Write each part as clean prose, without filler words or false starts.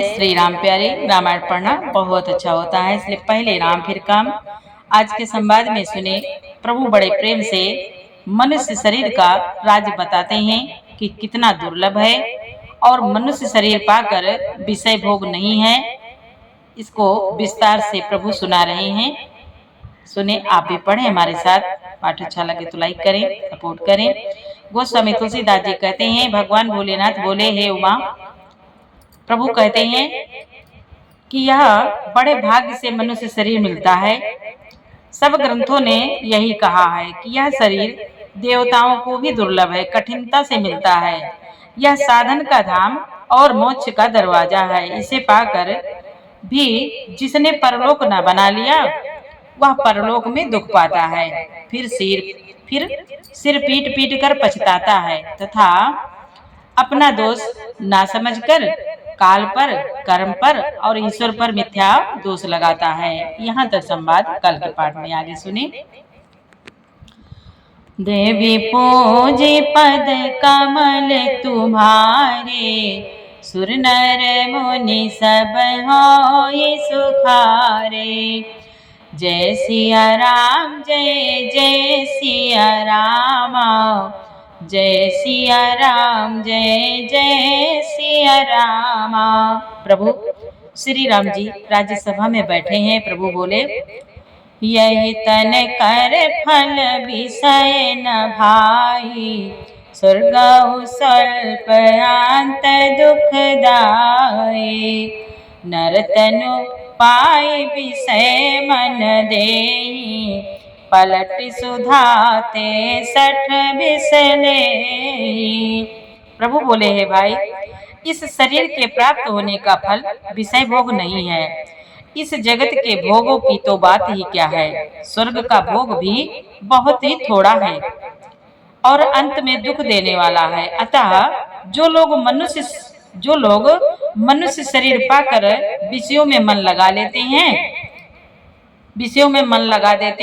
श्री राम प्यारे, रामायण पढ़ना बहुत अच्छा होता है, इसलिए पहले राम फिर काम। आज के संवाद में सुने, प्रभु बड़े प्रेम से मनुष्य शरीर का राज बताते हैं कि कितना दुर्लभ है और मनुष्य शरीर पाकर विषय भोग नहीं है। इसको विस्तार से प्रभु सुना रहे हैं। सुने, आप भी पढ़ें हमारे साथ। पाठ अच्छा लगे तो लाइक करें, सपोर्ट करें। गोस्वामी तुलसीदास जी कहते हैं, भगवान भोलेनाथ बोले, हे उमा, प्रभु कहते हैं कि यह बड़े भाग्य से मनुष्य शरीर मिलता है। सब ग्रंथों ने यही कहा है कि यह शरीर देवताओं को भी दुर्लभ है, कठिनता से मिलता है। यह साधन का धाम और मोक्ष का दरवाजा है। इसे पाकर भी जिसने परलोक न बना लिया, वह परलोक में दुख पाता है। फिर सिर पीट पीट कर पछताता है तथा अपना दोष ना समझकर काल पर, कर्म पर और ईश्वर पर मिथ्या दोष लगाता है। यहाँ तक संवाद कल के पाठ में आगे सुने। देवी पूजे पद कमल तुम्हारे, सुर नर मुनि सब होय सुखारे। जय सिया राम, जय जय सिया राम, जय सिया राम, जय जय सिया राम। प्रभु श्री राम जी राज्यसभा में बैठे हैं। प्रभु बोले, यही तन कर फल विषय न भाई, स्वर्ग स्वल्प अंत दुखदाई। नरतनु पाई विषय मन देहि, पलट सुधाते सठ बिसले। प्रभु बोले, हे भाई, इस शरीर के प्राप्त होने का फल विषय भोग नहीं है। इस जगत के भोगों की तो बात ही क्या है, स्वर्ग का भोग भी बहुत ही थोड़ा है और अंत में दुख देने वाला है। अतः जो लोग मनुष्य शरीर पाकर विषयों में मन लगा देते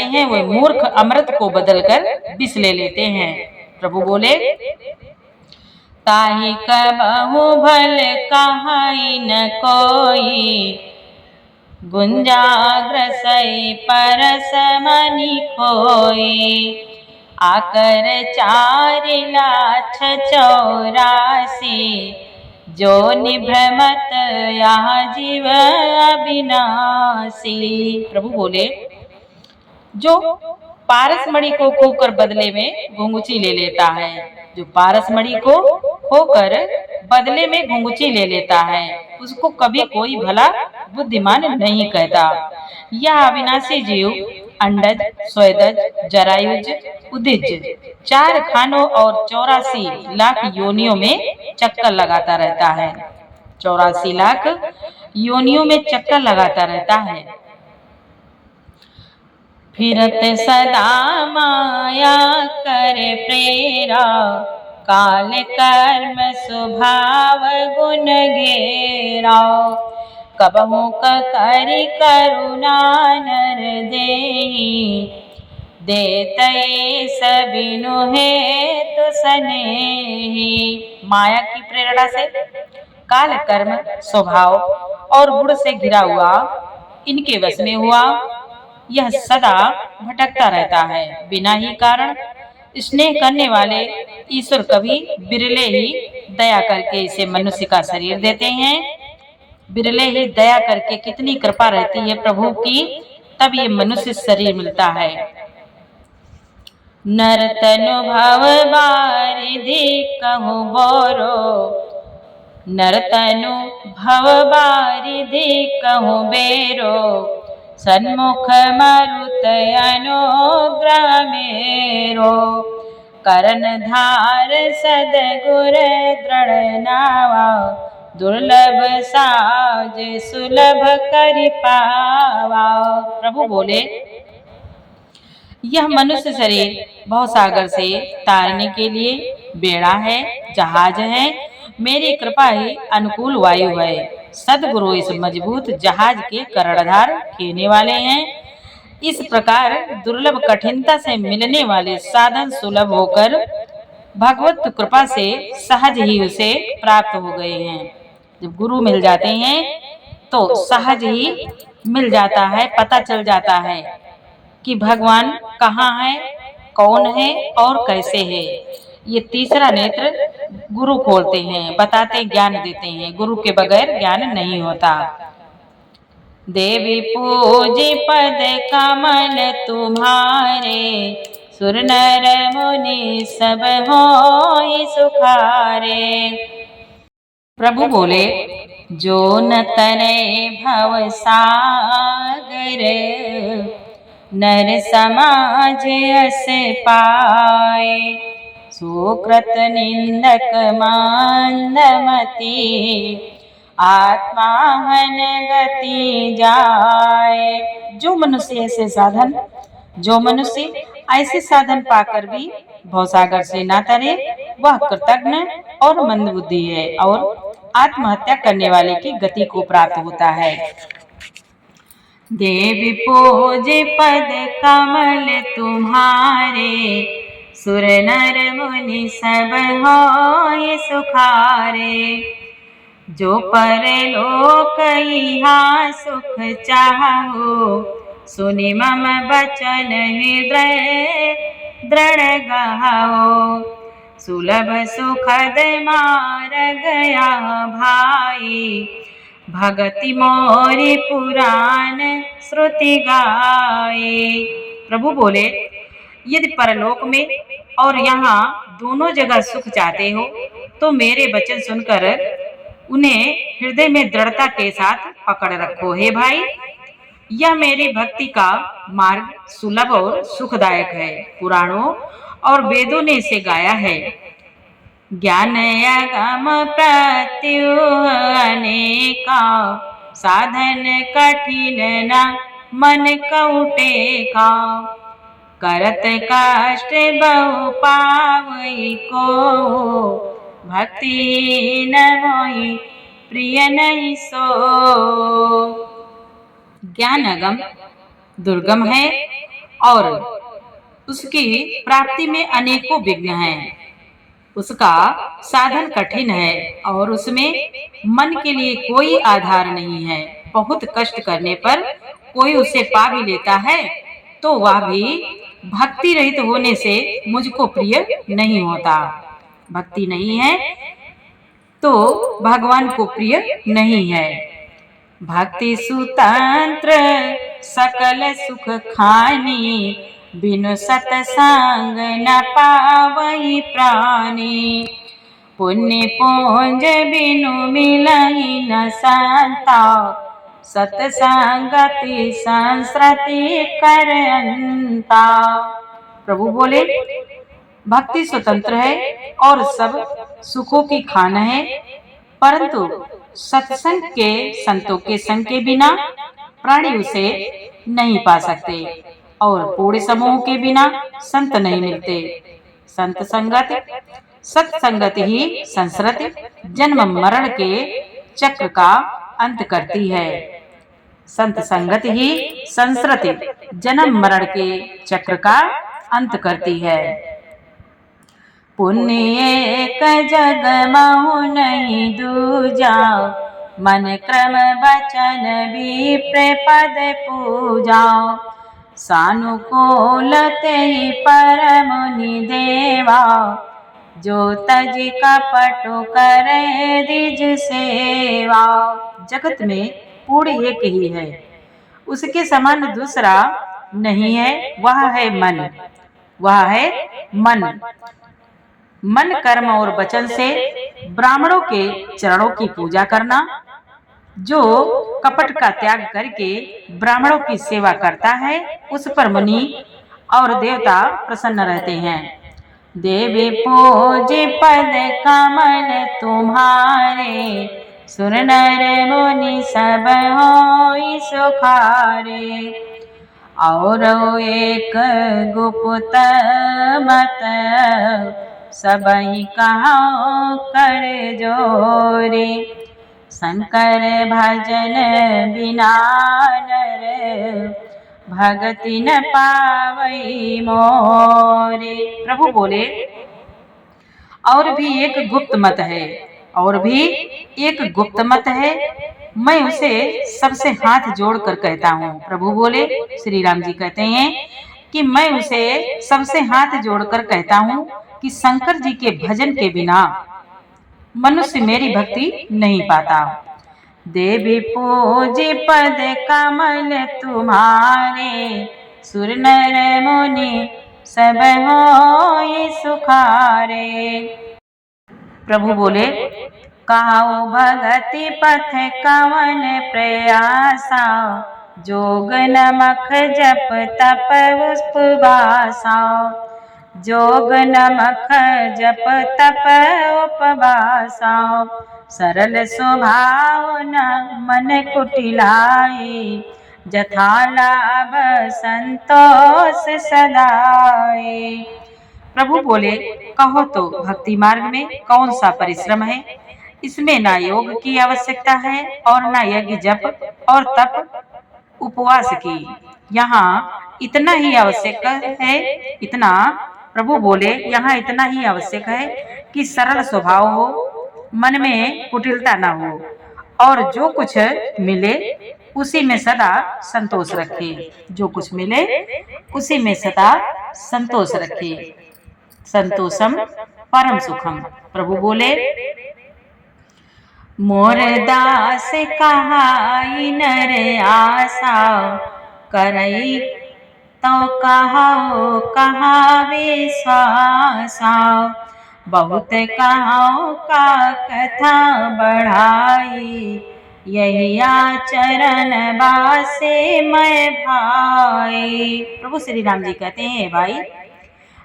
हैं, वे मूर्ख अमृत को बदलकर विष ले लेते हैं। प्रभु बोले, ताहि कबहु भल कहाई न कोई, गुंजाग्रसई परस मनि खोई। आकर 4,84,000, जो निभ्रमत यहाँ जीव अविनाशी। प्रभु बोले, जो पारसमणि को खोकर बदले में घुंघुची ले लेता है, जो पारसमणि को खोकर बदले में घुंघुची ले लेता है, उसको कभी कोई भला बुद्धिमान नहीं कहता। यह अविनाशी जीव अंडज, स्वेदज, जरायुज, उदिज 4 खानों और 84 लाख योनियों में चक्कर लगाता रहता है। 84 लाख योनियों में चक्कर लगाता रहता है। फिरत सदा माया करे प्रेरा, काल कर्म स्वभाव गुण घेरा। कबहु करि करुणा नर देहि, देते सबिनु हेतु सनेहि। माया की प्रेरणा से, काल कर्म स्वभाव और गुण से घिरा हुआ इनके वश में हुआ, यह सदा भटकता रहता है। बिना ही कारण स्नेह करने वाले ईश्वर कभी बिरले ही दया करके इसे मनुष्य का शरीर देते हैं। बिरले ही दया करके, कितनी कृपा रहती है प्रभु की, तब ये मनुष्य शरीर मिलता है। नरतनु भव बारिधि कहु बोरो, नरतनु भव बारिधि कहु बेरो। सन्मुख मरुत अनुग्रह मेरो, करण धार सदगुर दृढ़ नावा। दुर्लभ साज सुलभ करि पावा। प्रभु बोले, यह मनुष्य शरीर भवसागर से तारने के लिए बेड़ा है, जहाज है। मेरी कृपा ही अनुकूल वायु है। सदगुरु इस मजबूत जहाज के कर्णधार खेने वाले हैं। इस प्रकार दुर्लभ कठिनता से मिलने वाले साधन सुलभ होकर भगवत कृपा से सहज ही उसे प्राप्त हो गए हैं। जब गुरु मिल जाते हैं तो सहज ही मिल जाता है, पता चल जाता है कि भगवान कहाँ है, कौन है और कैसे है। ये तीसरा नेत्र गुरु खोलते हैं, बताते, ज्ञान देते हैं। गुरु के बगैर ज्ञान नहीं होता। देवी पूजी पद कमल तुम्हारे, सुर नर मुनि सब होय सुखारे। प्रभु बोले, जो न तरे भव सागर, नर समाज अस पाए। सुकृत निंदक मंदमती, आत्माहन गति जाए। जो मनुष्य ऐसे साधन पाकर भी भवसागर से ना तरे, वह कृतज्ञ और मंदबुद्धि है और आत्महत्या करने वाले की गति को प्राप्त होता है। देवी पूजे पद कमल तुम्हारे, सुर नर मुनि सब होय सुखारे। जो परलोक इहा सुख चाहो, सुनि मम बचन हृदय दृढ़ गाओ। सुलभ सुखद मार्ग यह भाई, भगति मोरी पुराण श्रुति गाए। प्रभु बोले, यदि परलोक में और यहाँ दोनों जगह सुख चाहते हो तो मेरे वचन सुनकर उन्हें हृदय में दृढ़ता के साथ पकड़ रखो। हे भाई, यह मेरी भक्ति का मार्ग सुलभ और सुखदायक है। पुराणों और वेदों ने इसे गाया है। ज्ञान अगम प्रत्युह अनेका, साधन कठिन न मन कउटे का। करत कष्ट बहु पावई को, भक्ति न मोहि प्रिय नहीं सो। ज्ञान अगम दुर्गम है और उसकी प्राप्ति में अनेकों विघ्न हैं। उसका साधन कठिन है और उसमें मन के लिए कोई आधार नहीं है। बहुत कष्ट करने पर कोई उसे पा भी लेता है तो वह भी भक्ति रहित होने से मुझको प्रिय नहीं होता। भक्ति नहीं है तो भगवान को प्रिय नहीं है। भक्ति सुतंत्र सकल सुख खानी, बिनु सतसंग न पावई प्राणी। पुण्य पुंज बिनु मिलहि न संता, सतसंगति संस्कृति कर अंता। प्रभु बोले, भक्ति स्वतंत्र है और सब सुखों की खान है, परंतु सत्संग के संतों के संग के बिना प्राणी उसे नहीं पा सकते और पूर्ण समूह के बिना संत नहीं मिलते। संत संगत, सत्संगत ही संस्कृति जन्म मरण के चक्र का अंत करती है। संत संगत ही संस्कृति जन्म मरण के चक्र का अंत करती है। पुण्य एक जग महु नहीं दूजा, मन क्रम वचन विप्र पद पूजा। सानुकूल तेहि परमुनि देवा, जो तज कपटु करे द्विज सेवा। जगत में पूर्ण एक ही है, उसके समान दूसरा नहीं है। वह है मन, वह है मन। मन, कर्म और वचन से ब्राह्मणों के चरणों की पूजा करना। जो कपट का त्याग करके ब्राह्मणों की सेवा करता है, उस पर मुनि और देवता प्रसन्न रहते हैं। देवी पूज्य पद कमल तुम्हारे, सुर नर मुनि सब होय सुखारे। और एक गुप्त मत, सबहि कहाओ कर जोरे। शंकर भजन बिना नर, भगति न पावई मोरे। प्रभु बोले, और भी एक गुप्त मत है और भी एक गुप्त मत है, मैं उसे सबसे हाथ जोड़कर कहता हूँ। प्रभु बोले, श्री राम जी कहते हैं कि मैं उसे सबसे हाथ जोड़कर कहता हूँ कि शंकर जी के भजन के बिना मनुष्य मेरी भक्ति नहीं पाता। देवी पूजी पद कमल तुम्हारे, सुर नर मुनि सब होय सुखारे। प्रभु बोले, कहो भगति पथ कवन प्रयासा, जोग नमक जप तप उपवासा। जोग नमक जप तप उपवासा, सरल स्वभाव न मन कुटिलाई, जथा लाभ संतोष सदाई। प्रभु बोले, कहो तो भक्ति मार्ग में कौन सा परिश्रम है? इसमें ना योग की आवश्यकता है और ना यज्ञ जप और तप उपवास की। यहाँ इतना ही आवश्यक है, इतना प्रभु बोले, यहाँ इतना ही आवश्यक है कि सरल स्वभाव हो, मन में कुटिलता न हो और जो कुछ मिले उसी में सदा संतोष रखे। जो कुछ मिले उसी में सदा संतोष रखे। संतोषम परम सुखम। प्रभु बोले, मोर दास कहाई नर आशा, करई तो कहो कहा विश्वासा। बहुत कहो का कथा बढ़ाई, यही आचरण बासे मैं भाई। प्रभु श्री राम जी कहते हैं, भाई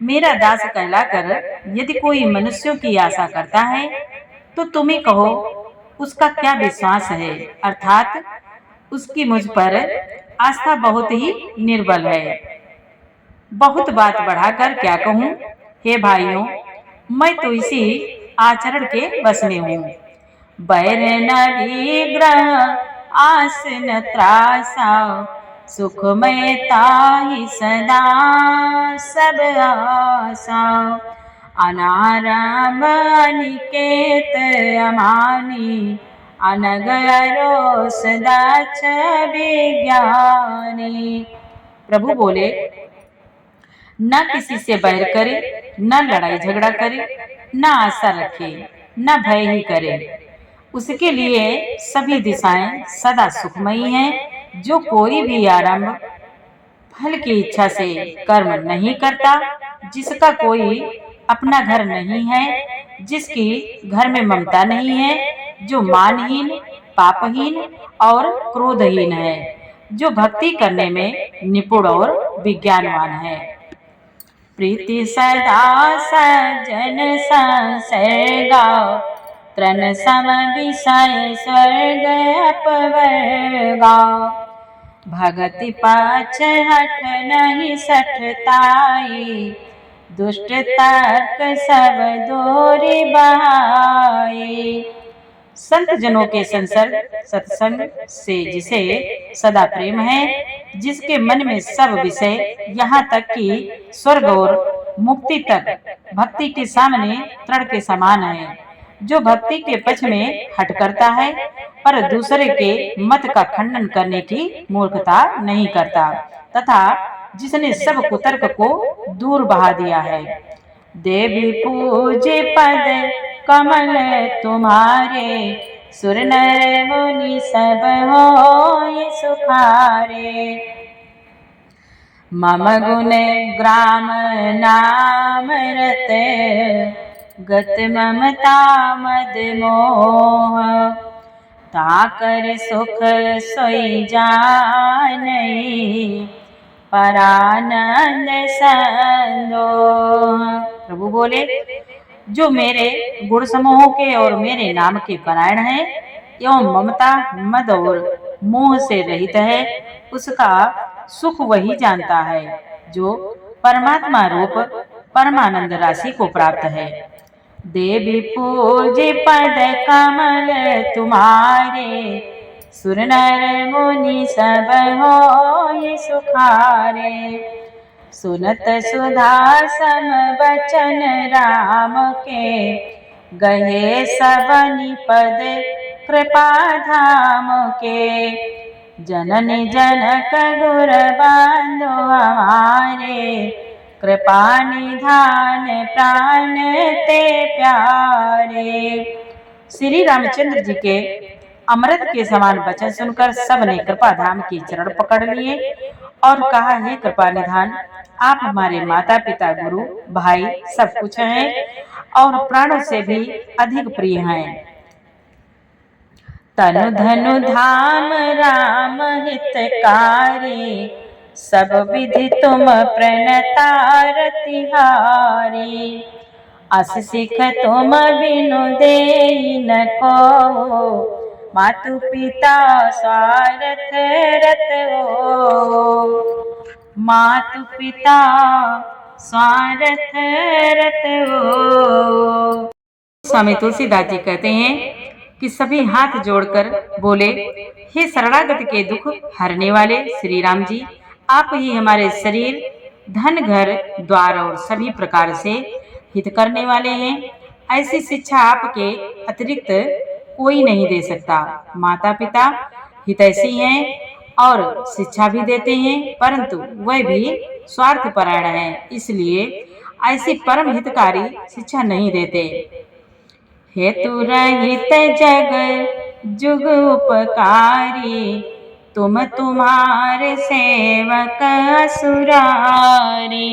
मेरा दास कहलाकर यदि कोई मनुष्यों की आशा करता है तो तुम ही कहो उसका क्या विश्वास है, अर्थात उसकी मुझ पर आस्था बहुत ही निर्बल है। बहुत बात बढ़ाकर क्या कहूँ, हे भाइयों, मैं तो इसी आचरण के बस में हूँ। बैर न ग्रह आस न त्रासा, सुखमय ताहि सदा सब आसा। अनाराम अनिकेत अमानी, अनग अरोस दाक्ष विज्ञानी। प्रभु बोले, न किसी से बैर करे, न लड़ाई झगड़ा करे, न आशा रखे, न भय ही करे। उसके लिए सभी दिशाएं सदा सुखमयी हैं। जो कोई भी आरंभ फल की इच्छा से कर्म नहीं करता, जिसका कोई अपना घर नहीं है, जिसकी घर में ममता नहीं है, जो मानहीन, पापहीन और क्रोधहीन है, जो भक्ति करने में निपुण और विज्ञानवान है। प्रीति सदा सज्जन संसर्गा, तृण सम विषय स्वर्ग अपवर्गा। भगति पाछ हठ नहीं सठताई, दुष्ट तर्क सब दूरी बहाई। संत जनों के संसर्ग सत्संग से जिसे सदा प्रेम है, जिसके मन में सब विषय यहाँ तक कि स्वर्ग और मुक्ति तक भक्ति के सामने तृण के समान है, जो भक्ति के पक्ष में हट करता है पर दूसरे के मत का खंडन करने की मूर्खता नहीं करता, तथा जिसने सब कुतर्क को दूर बहा दिया है। देवी पूजे पद कमल तुम्हारे, सुर नर मुनि सब होय सुखारे। मम गुण ग्राम नाम रत, गत ममता मद मोह। ताकर सुख सोई जानई, परानंद संदोह। प्रभु बोले, जो मेरे गुण समूहों के और मेरे नाम के परायण है एवं ममता मद और मोह से रहित है, उसका सुख वही जानता है जो परमात्मा रूप परमानंद राशि को प्राप्त है। देवी पूजे पद कमल तुम्हारे, सुर नर मुनि सब होय सुखारे। सुनत सुधा सम बचन राम के, गहे सबनि पद कृपा धाम के। जननी जनक गुर बांधो हमारे, कृपा निधान प्राण ते प्यारे। श्री रामचंद्र जी के अमृत के समान वचन सुनकर सबने कृपा धाम के चरण पकड़ लिए और कहा, हे कृपा निधान, आप हमारे माता पिता गुरु भाई सब कुछ हैं और प्राणों से भी अधिक प्रिय हैं। तनु धनु धाम राम हितकारी, सब विधि तुम प्रणतार तिहारी। अस सिख तुम बिनु देई न को, मातु पिता स्वार्थ रत हो। मातु पिता स्वार्थ रत हो। स्वामी तुलसीदास जी कहते हैं कि सभी हाथ जोड़कर बोले, हे शरणागत के दुख हरने वाले श्री राम जी, आप ही हमारे शरीर धन घर द्वार और सभी प्रकार से हित करने वाले हैं। ऐसी शिक्षा आपके अतिरिक्त कोई नहीं दे सकता। माता पिता हितैषी हैं और शिक्षा भी देते हैं, परंतु वह भी स्वार्थपरायण हैं, इसलिए ऐसी परम हितकारी शिक्षा नहीं देते। हेतु रहित जग जुग उपकारी, तुम तुम्हारे सेवक असुरारी।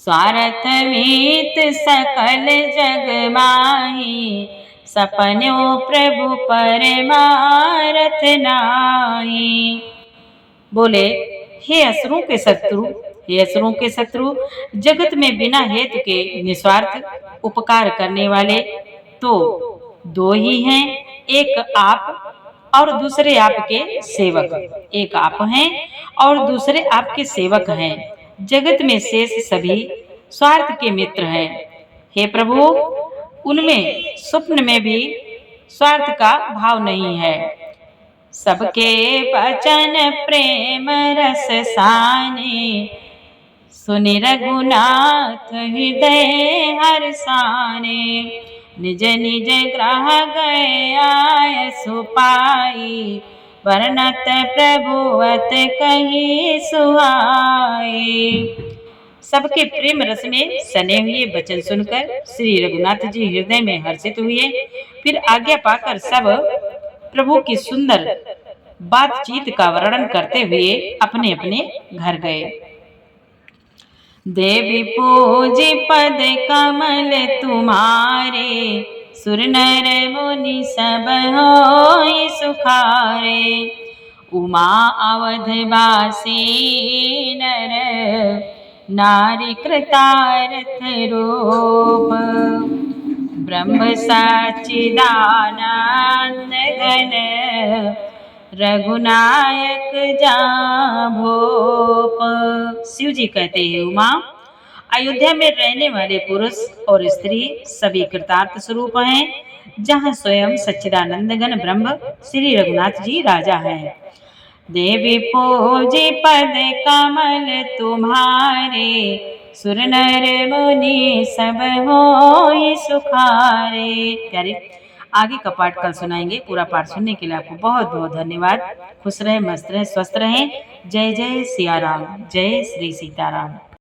स्वार्थ मीत सकल जग माही, सपनो प्रभु परमारथ नाही। बोले, हे असुरों के शत्रु, हे असुरों के शत्रु, जगत में बिना हेतु के निस्वार्थ उपकार करने वाले तो दो ही हैं, एक आप और दूसरे आपके सेवक। एक आप हैं और दूसरे आपके सेवक हैं। जगत में शेष सभी स्वार्थ के मित्र हैं। हे प्रभु, उनमें स्वप्न में भी स्वार्थ का भाव नहीं है। सबके वचन प्रेम रस साने, सुनि रघुनाथ हृदय हर्षाने। निज निज ग्रह गए आय सुपाई, वर्णत प्रभुवत कही सुहाई। सबके प्रेम रस में सने हुए वचन सुनकर श्री रघुनाथ जी हृदय में हर्षित हुए। फिर आज्ञा पाकर सब प्रभु की सुंदर बातचीत का वर्णन करते हुए अपने अपने घर गए। देवी पूजी पद कमल तुम्हारे, सुर नर मुनि सब होई सुखारे। उमा अवध वासी नर, नारी कृतार्थ रूप। ब्रह्म सच्चिदानंद घन, रघुनायक जाभोप। शिव जी कहते हैं, उमा अयोध्या में रहने वाले पुरुष और स्त्री सभी कृतार्थ स्वरूप हैं, जहाँ स्वयं सच्चिदानंद घन ब्रह्म श्री रघुनाथ जी राजा हैं। देवी पूजी पद कमल तुम्हारे, सुर नर मुनि सब होई सुखारे। प्यारे, आगे का पाठ कल सुनाएंगे। पूरा पाठ सुनने के लिए आपको बहुत बहुत धन्यवाद। खुश रहे, मस्त रहे, स्वस्थ रहें। जय जय सिया राम, जय श्री सीताराम।